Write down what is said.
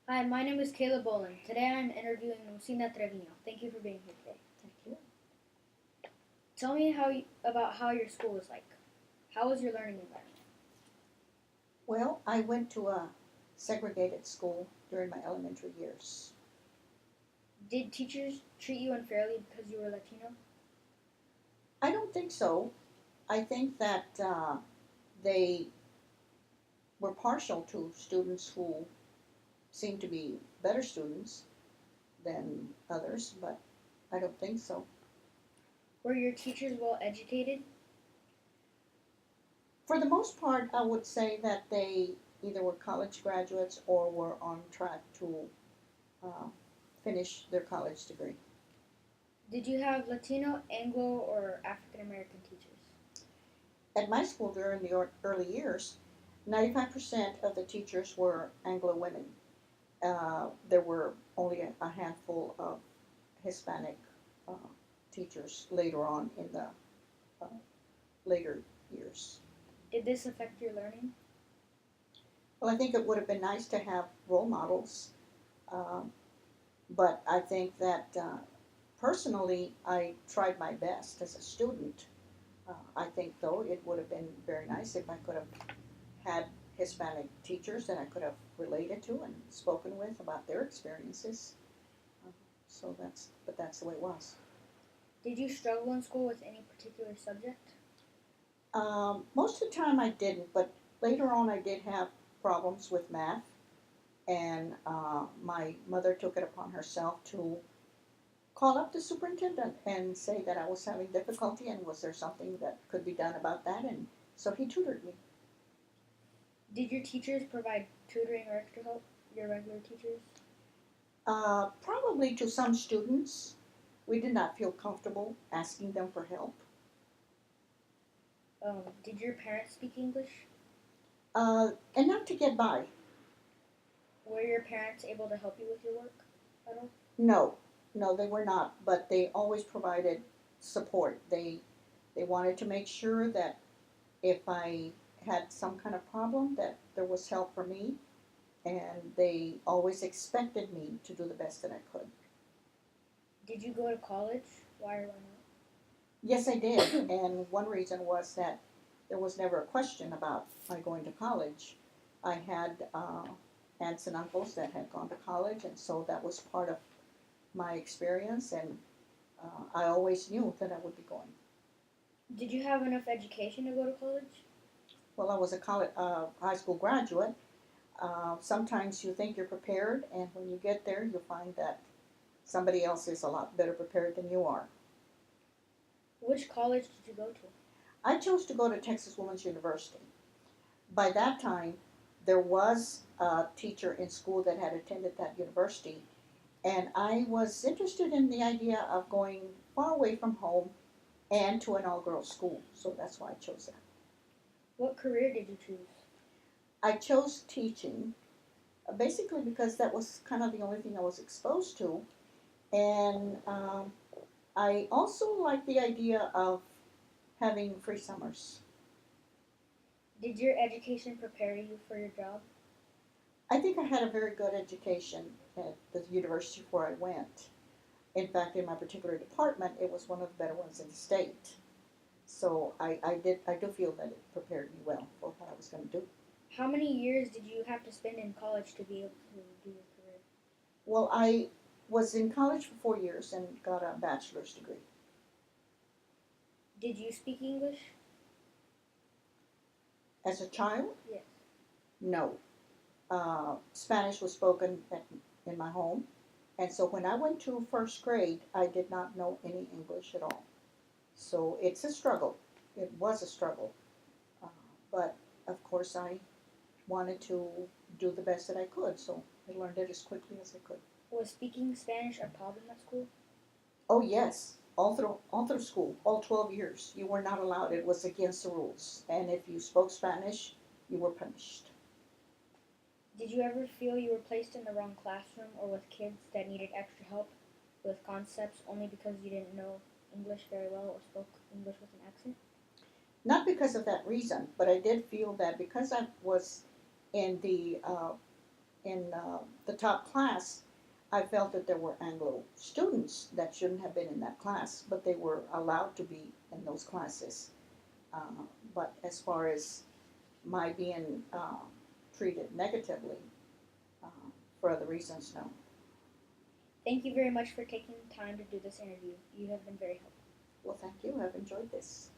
Hi, my name is Caleb Bolin. Today I'm interviewing Lucinda Trevino. Thank you for being here today. Thank you. Tell me about how your school was like. How was your learning environment? Well, I went to a segregated school during my elementary years. Did teachers treat you unfairly because you were Latino? I don't think so. I think that they were partial to students who seemed to be better students than others, but I don't think so. Were your teachers well educated? For the most part, I would say that they either were college graduates or were on track to uh, finish their college degree. Did you have Latino, Anglo, or African American teachers? At my school during the early years, 95% of the teachers were Anglo women. There were only a handful of Hispanic uh, teachers later on in the uh, later years. Did this affect your learning? Well, I think it would have been nice to have role models, um, but I think that personally I tried my best as a student. I think, though, it would have been very nice if I could have had Hispanic teachers that I could have related to and spoken with about their experiences. Uh, but that's the way it was. Did you struggle in school with any particular subject? Most of the time I didn't, but later on I did have problems with math, and my mother took it upon herself to call up the superintendent and say that I was having difficulty and was there something that could be done about that, and so he tutored me. Did your teachers provide tutoring or extra help? Your regular teachers? Probably to some students, we did not feel comfortable asking them for help. Did your parents speak English? Enough to get by. Were your parents able to help you with your work at all? No, no, they were not, but they always provided support. They wanted to make sure that if I had some kind of problem, that there was help for me, and they always expected me to do the best that I could. Did you go to college? Why or why Yes, I did, and one reason was that there was never a question about my going to college. I had aunts and uncles that had gone to college, and so that was part of my experience, and I always knew that I would be going. not? Did you have enough education to go to college? Well, I was a high school graduate. Sometimes you think you're prepared, and when you get there, you find that somebody else is a lot better prepared than you are. Which college did you go to? I chose to go to Texas Women's University. By that time, there was a teacher in school that had attended that university, and I was interested in the idea of going far away from home and to an all girls school, so that's why I chose that. What career did you choose? I chose teaching basically because that was kind of the only thing I was exposed to, and I also like the idea of having free summers. Did your education prepare you for your job? I think I had a very good education at the university where I went. In fact, in my particular department, it was one of the better ones in the state. So I do feel that it prepared me well for what I was going to do. How many years did you have to spend in college to be able to do your career? Well, I was in college for 4 years and got a bachelor's degree. Did you speak English? As a child, Yes. no. Spanish was spoken in my home, and so when I went to first grade, I did not know any English at all. So it's a struggle. It was a struggle, uh, but of course I wanted to do the best that I could, so I learned it as quickly as I could. Was speaking Spanish a problem at school? Oh yes, all through school, all 12 years, you were not allowed. It was against the rules, and if you spoke Spanish, you were punished. Did you ever feel you were placed in the wrong classroom or with kids that needed extra help with concepts only because you didn't know English very well or spoke English with an accent? Not because of that reason, but I did feel that because I was in the in the top class, I felt that there were Anglo students that shouldn't have been in that class, but they were allowed to be in those classes. But as far as my being treated negatively uh, for other reasons, no. Thank you very much for taking the time to do this interview. You have been very helpful. Well, thank you. I've enjoyed this.